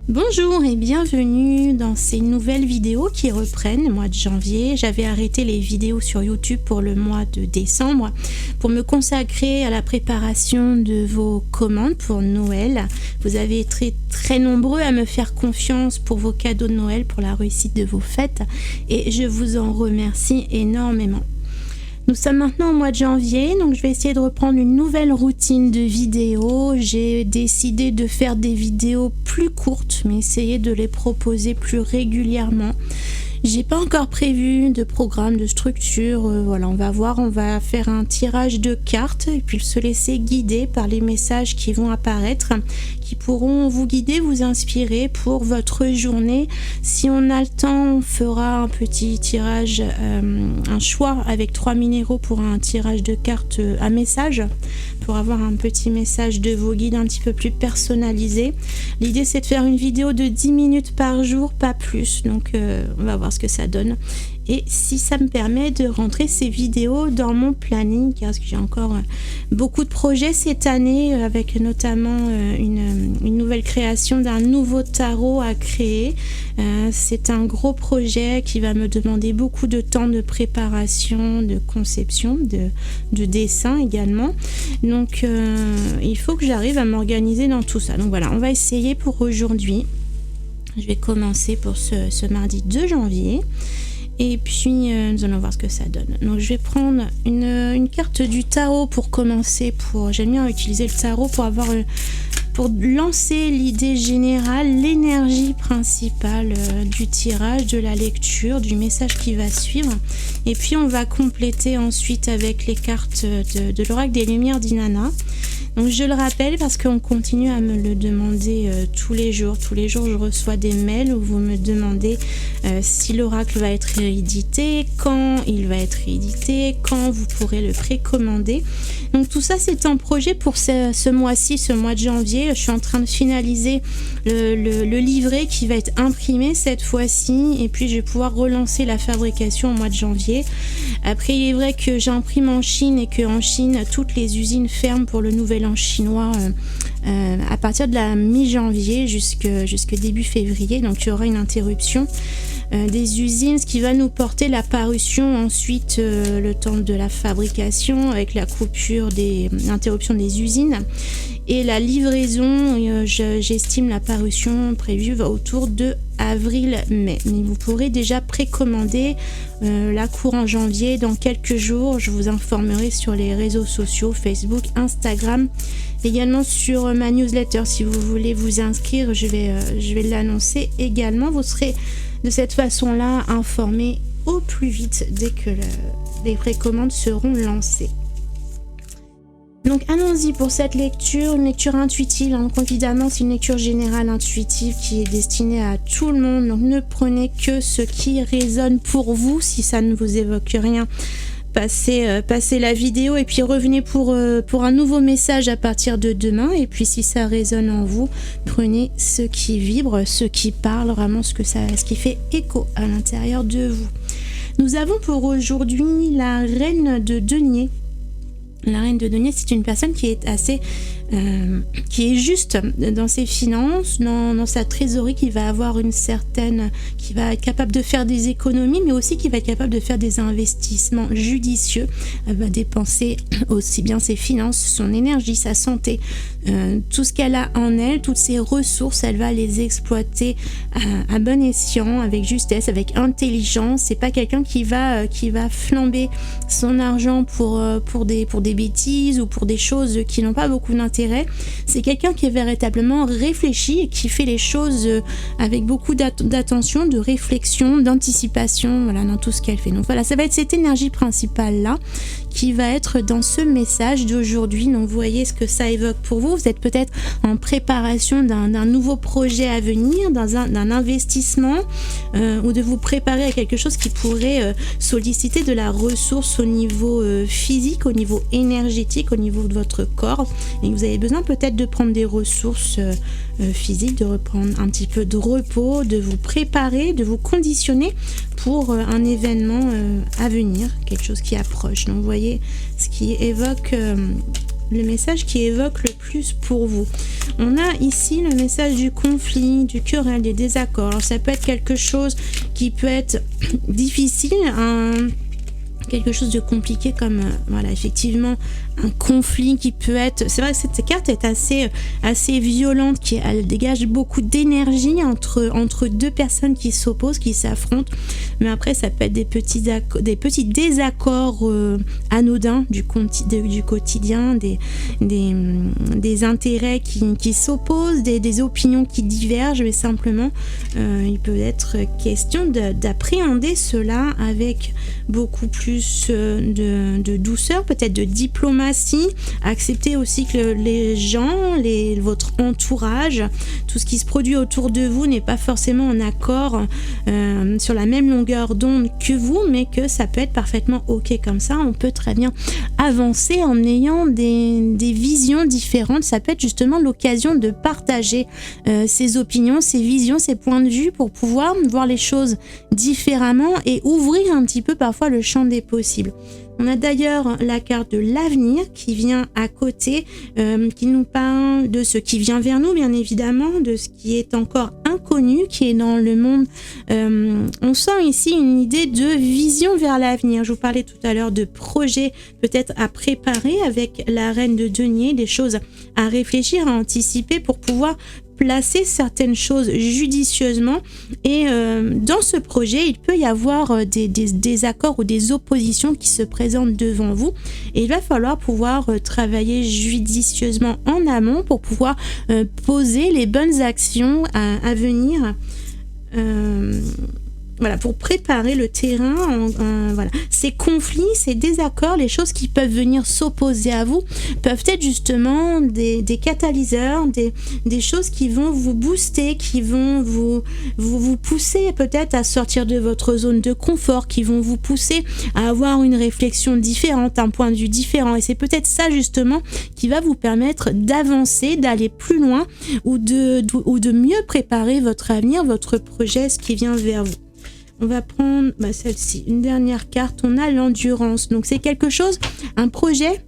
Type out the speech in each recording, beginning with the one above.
Bonjour et bienvenue dans ces nouvelles vidéos qui reprennent le mois de janvier. J'avais arrêté les vidéos sur YouTube pour le mois de décembre pour me consacrer à la préparation de vos commandes pour Noël. Vous avez été très nombreux à me faire confiance pour vos cadeaux de Noël, pour la réussite de vos fêtes et je vous en remercie énormément. Nous sommes maintenant au mois de janvier, donc je vais essayer de reprendre une nouvelle routine de vidéos. J'ai décidé de faire des vidéos plus courtes, mais essayer de les proposer plus régulièrement. J'ai pas encore prévu de programme, de structure, voilà, on va voir, on va faire un tirage de cartes et puis se laisser guider par les messages qui vont apparaître, qui pourront vous guider, vous inspirer pour votre journée. Si on a le temps, on fera un petit tirage, un choix avec 3 minéraux pour un tirage de cartes à message, pour avoir un petit message de vos guides un petit peu plus personnalisé. L'idée c'est de faire une vidéo de 10 minutes par jour, pas plus, donc on va voir ce que ça donne et si ça me permet de rentrer ces vidéos dans mon planning, parce que j'ai encore beaucoup de projets cette année, avec notamment une nouvelle création d'un nouveau tarot à créer. C'est un gros projet qui va me demander beaucoup de temps de préparation, de conception, de dessin également, donc il faut que j'arrive à m'organiser dans tout ça. Donc voilà, on va essayer pour aujourd'hui. Je vais commencer pour ce mardi 2 janvier et puis nous allons voir ce que ça donne. Donc je vais prendre une carte du tarot pour commencer. J'aime bien utiliser le tarot pour lancer l'idée générale, l'énergie principale du tirage, de la lecture, du message qui va suivre. Et puis on va compléter ensuite avec les cartes de l'oracle des Lumières d'Inanna. Donc je le rappelle parce qu'on continue à me le demander tous les jours. Tous les jours je reçois des mails où vous me demandez si l'oracle va être réédité, quand il va être réédité, quand vous pourrez le précommander. Donc tout ça c'est un projet pour ce mois-ci, ce mois de janvier. Je suis en train de finaliser le livret qui va être imprimé cette fois-ci et puis je vais pouvoir relancer la fabrication au mois de janvier. Après il est vrai que j'imprime en Chine et qu'en Chine toutes les usines ferment pour le nouvel an chinois à partir de la mi-janvier jusque début février, donc il y aura une interruption des usines, ce qui va nous porter la parution ensuite le temps de la fabrication avec la coupure l'interruption des usines et la livraison. J'estime la parution prévue autour de avril-mai, mais vous pourrez déjà précommander la courant janvier. Dans quelques jours je vous informerai sur les réseaux sociaux, Facebook, Instagram, également sur ma newsletter. Si vous voulez vous inscrire, je vais l'annoncer également. Vous serez de cette façon-là informé au plus vite dès que les précommandes seront lancées. Donc allons-y pour cette lecture, une lecture intuitive, hein. Donc évidemment c'est une lecture générale intuitive qui est destinée à tout le monde, donc ne prenez que ce qui résonne pour vous. Si ça ne vous évoque rien, passez la vidéo et puis revenez pour un nouveau message à partir de demain. Et puis si ça résonne en vous, prenez ce qui vibre, ce qui parle, vraiment ce qui fait écho à l'intérieur de vous. Nous avons pour aujourd'hui la reine de denier. La reine de denier, c'est une personne qui est qui est juste dans ses finances, dans sa trésorerie, qui va avoir qui va être capable de faire des économies, mais aussi qui va être capable de faire des investissements judicieux. Elle va dépenser aussi bien ses finances, son énergie, sa santé, tout ce qu'elle a en elle, toutes ses ressources, elle va les exploiter à bon escient, avec justesse, avec intelligence. C'est pas quelqu'un qui va flamber son argent pour des bêtises ou pour des choses qui n'ont pas beaucoup d'intérêt. C'est quelqu'un qui est véritablement réfléchi et qui fait les choses avec beaucoup d'attention, de réflexion, d'anticipation, voilà, dans tout ce qu'elle fait. Donc voilà, ça va être cette énergie principale là qui va être dans ce message d'aujourd'hui. Donc vous voyez ce que ça évoque pour vous. Vous êtes peut-être en préparation d'un nouveau projet à venir, d'un investissement ou de vous préparer à quelque chose qui pourrait solliciter de la ressource au niveau physique, au niveau énergétique, au niveau de votre corps. Et vous avez besoin peut-être de prendre des ressources physiques, de reprendre un petit peu de repos, de vous préparer, de vous conditionner pour un événement à venir, quelque chose qui approche. Donc vous voyez ce qui évoque le message qui évoque le plus pour vous. On a ici le message du conflit, du querelle, des désaccords. Alors, ça peut être quelque chose qui peut être difficile, quelque chose de compliqué comme voilà, effectivement un conflit qui peut être, c'est vrai que cette carte est assez violente, elle dégage beaucoup d'énergie entre deux personnes qui s'opposent, qui s'affrontent, mais après ça peut être des petits désaccords anodins du quotidien, des intérêts qui s'opposent, des opinions qui divergent, mais simplement il peut être question d'appréhender cela avec beaucoup plus de douceur, peut-être de diplomatie, accepter aussi que les gens, votre entourage, tout ce qui se produit autour de vous n'est pas forcément en accord sur la même longueur d'onde que vous, mais que ça peut être parfaitement ok comme ça. On peut très bien avancer en ayant des visions différentes. Ça peut être justement l'occasion de partager ses opinions, ses visions, ses points de vue pour pouvoir voir les choses différemment et ouvrir un petit peu parfois le champ des possibles. On a d'ailleurs la carte de l'avenir qui vient à côté, qui nous parle de ce qui vient vers nous, bien évidemment, de ce qui est encore inconnu, qui est dans le monde. On sent ici une idée de vision vers l'avenir. Je vous parlais tout à l'heure de projets peut-être à préparer avec la reine de denier, des choses à réfléchir, à anticiper pour pouvoir placer certaines choses judicieusement, et dans ce projet il peut y avoir des accords ou des oppositions qui se présentent devant vous, et il va falloir pouvoir travailler judicieusement en amont pour pouvoir poser les bonnes actions à venir, voilà, pour préparer le terrain. Voilà. Ces conflits, ces désaccords, les choses qui peuvent venir s'opposer à vous peuvent être justement des catalyseurs, des choses qui vont vous booster, qui vont vous pousser peut-être à sortir de votre zone de confort, qui vont vous pousser à avoir une réflexion différente, un point de vue différent. Et c'est peut-être ça justement qui va vous permettre d'avancer, d'aller plus loin ou de mieux préparer votre avenir, votre projet, ce qui vient vers vous. On va prendre celle-ci, une dernière carte. On a l'endurance. Donc c'est quelque chose, un projet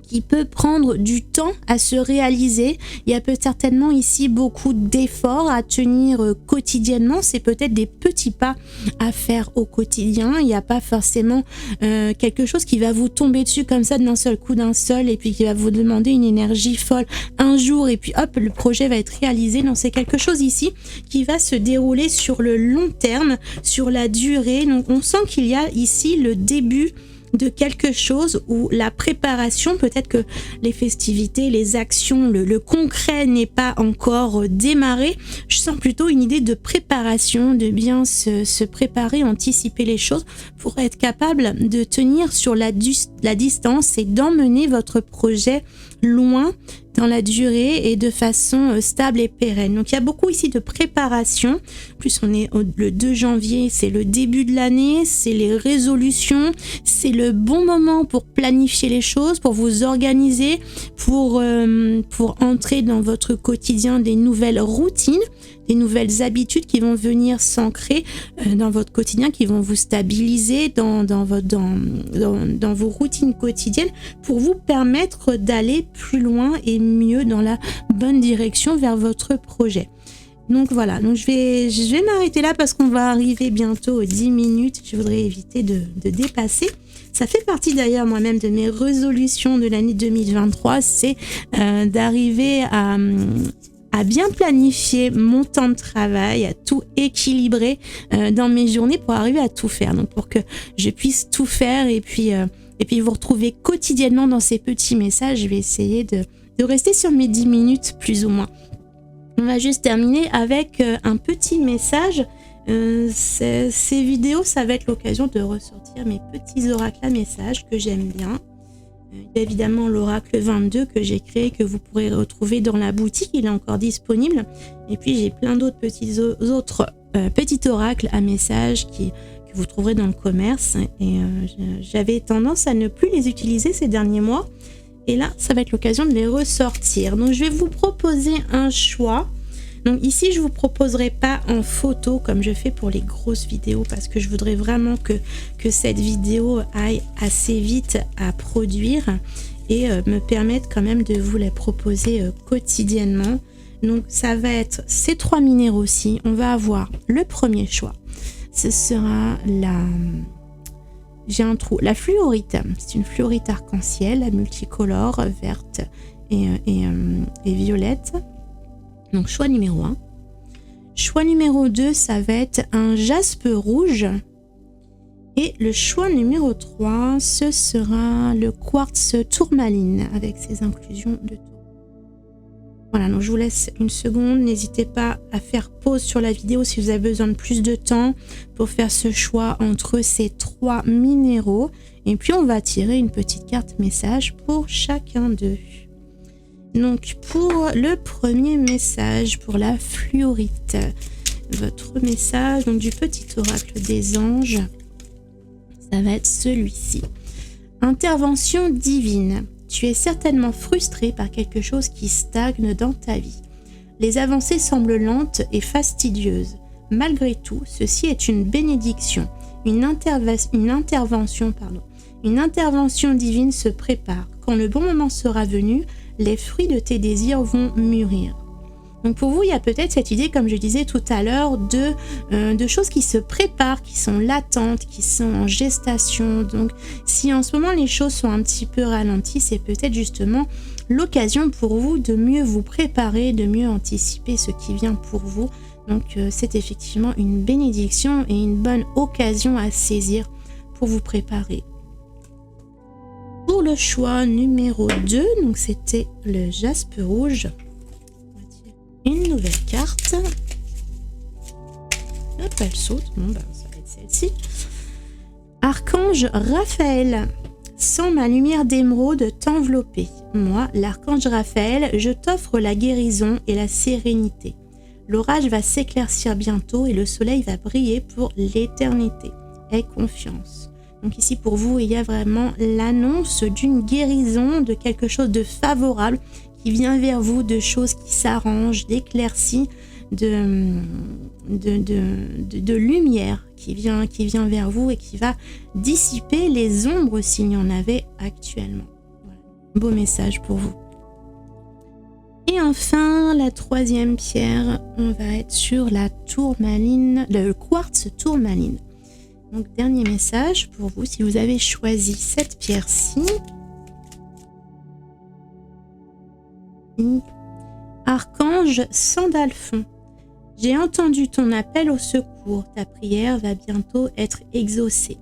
qui peut prendre du temps à se réaliser. Il y a certainement ici beaucoup d'efforts à tenir quotidiennement. C'est peut-être des petits pas à faire au quotidien. Il n'y a pas forcément quelque chose qui va vous tomber dessus comme ça d'un seul coup, et puis qui va vous demander une énergie folle un jour et puis hop, le projet va être réalisé. Non, c'est quelque chose ici qui va se dérouler sur le long terme, sur la durée. Donc on sent qu'il y a ici le début de quelque chose où la préparation, peut-être que les festivités, les actions, le concret n'est pas encore démarré. Je sens plutôt une idée de préparation, de bien se préparer, anticiper les choses pour être capable de tenir sur la distance et d'emmener votre projet loin dans la durée et de façon stable et pérenne. Donc il y a beaucoup ici de préparation. Plus on est le 2 janvier, c'est le début de l'année, c'est les résolutions, c'est le bon moment pour planifier les choses, pour vous organiser, pour entrer dans votre quotidien des nouvelles routines, des nouvelles habitudes qui vont venir s'ancrer dans votre quotidien, qui vont vous stabiliser dans vos routines quotidiennes pour vous permettre d'aller plus loin et mieux dans la bonne direction vers votre projet. Donc voilà, donc je vais m'arrêter là parce qu'on va arriver bientôt aux 10 minutes. Je voudrais éviter de dépasser. Ça fait partie d'ailleurs moi-même de mes résolutions de l'année 2023, c'est d'arriver à bien planifier mon temps de travail, à tout équilibrer dans mes journées pour arriver à tout faire. Donc pour que je puisse tout faire et puis vous retrouver quotidiennement dans ces petits messages, je vais essayer de rester sur mes 10 minutes plus ou moins. On va juste terminer avec un petit message. Ces vidéos, ça va être l'occasion de ressortir mes petits oracles à messages que j'aime bien. Il y a évidemment l'oracle 22 que j'ai créé, que vous pourrez retrouver dans la boutique, il est encore disponible. Et puis j'ai plein d'autres petits oracles à messages que vous trouverez dans le commerce. Et j'avais tendance à ne plus les utiliser ces derniers mois. Et là, ça va être l'occasion de les ressortir. Donc je vais vous proposer un choix. Donc ici, je vous proposerai pas en photo comme je fais pour les grosses vidéos parce que je voudrais vraiment que cette vidéo aille assez vite à produire et me permettre quand même de vous les proposer quotidiennement. Donc ça va être ces 3 minéraux-ci. On va avoir le premier choix. Ce sera la fluorite. C'est une fluorite arc-en-ciel multicolore, verte et violette. Donc choix numéro 1. Choix numéro 2, ça va être un jaspe rouge. Et le choix numéro 3, ce sera le quartz tourmaline avec ses inclusions de tour. Voilà, donc je vous laisse une seconde. N'hésitez pas à faire pause sur la vidéo si vous avez besoin de plus de temps pour faire ce choix entre ces 3 minéraux. Et puis on va tirer une petite carte message pour chacun d'eux. Donc pour le premier message, pour la fluorite, votre message donc du petit oracle des anges, ça va être celui-ci. Intervention divine. Tu es certainement frustré par quelque chose qui stagne dans ta vie. Les avancées semblent lentes et fastidieuses. Malgré tout, ceci est une bénédiction. Une intervention divine se prépare. Quand le bon moment sera venu, les fruits de tes désirs vont mûrir. Donc pour vous, il y a peut-être cette idée, comme je disais tout à l'heure, de choses qui se préparent, qui sont latentes, qui sont en gestation. Donc si en ce moment les choses sont un petit peu ralenties, c'est peut-être justement l'occasion pour vous de mieux vous préparer, de mieux anticiper ce qui vient pour vous. Donc c'est effectivement une bénédiction et une bonne occasion à saisir pour vous préparer. Pour le choix numéro 2, donc c'était le jaspe rouge. Une nouvelle carte. Hop, elle saute. Bon, ça va être celle-ci. Archange Raphaël, sens ma lumière d'émeraude t'envelopper. Moi, l'archange Raphaël, je t'offre la guérison et la sérénité. L'orage va s'éclaircir bientôt et le soleil va briller pour l'éternité. Aie confiance. Donc ici pour vous, il y a vraiment l'annonce d'une guérison, de quelque chose de favorable qui vient vers vous, de choses qui s'arrangent, d'éclaircies, de lumière qui vient vers vous et qui va dissiper les ombres s'il y en avait actuellement. Voilà. Beau message pour vous. Et enfin, la 3e pierre, on va être sur la tourmaline, le quartz tourmaline. Donc dernier message pour vous, si vous avez choisi cette pierre-ci. Archange Sandalphon, j'ai entendu ton appel au secours, ta prière va bientôt être exaucée.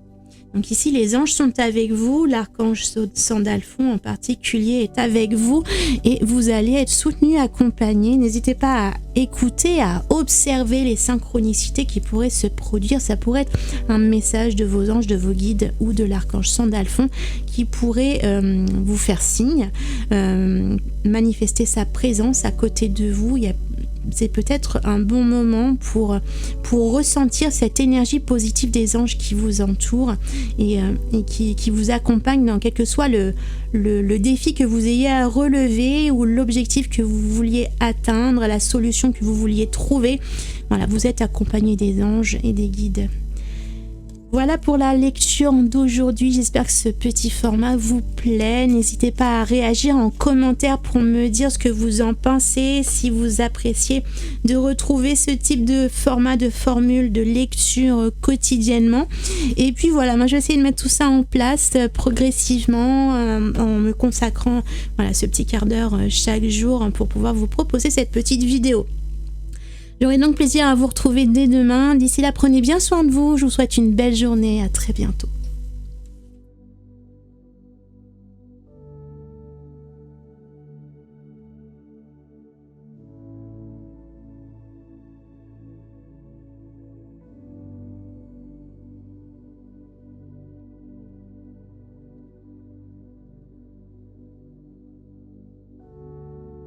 Donc ici les anges sont avec vous, l'archange Sandalphon en particulier est avec vous et vous allez être soutenu, accompagné. N'hésitez pas à écouter, à observer les synchronicités qui pourraient se produire. Ça pourrait être un message de vos anges, de vos guides ou de l'archange Sandalphon qui pourrait vous faire signe, manifester sa présence à côté de vous. C'est peut-être un bon moment pour ressentir cette énergie positive des anges qui vous entourent et qui vous accompagnent dans quel que soit le défi que vous ayez à relever ou l'objectif que vous vouliez atteindre, la solution que vous vouliez trouver. Voilà, vous êtes accompagné des anges et des guides. Voilà pour la lecture d'aujourd'hui, j'espère que ce petit format vous plaît. N'hésitez pas à réagir en commentaire pour me dire ce que vous en pensez, si vous appréciez de retrouver ce type de format, de formule, de lecture quotidiennement. Et puis voilà, moi je vais essayer de mettre tout ça en place progressivement en me consacrant ce petit quart d'heure chaque jour pour pouvoir vous proposer cette petite vidéo. J'aurai donc plaisir à vous retrouver dès demain. D'ici là, prenez bien soin de vous. Je vous souhaite une belle journée. À très bientôt.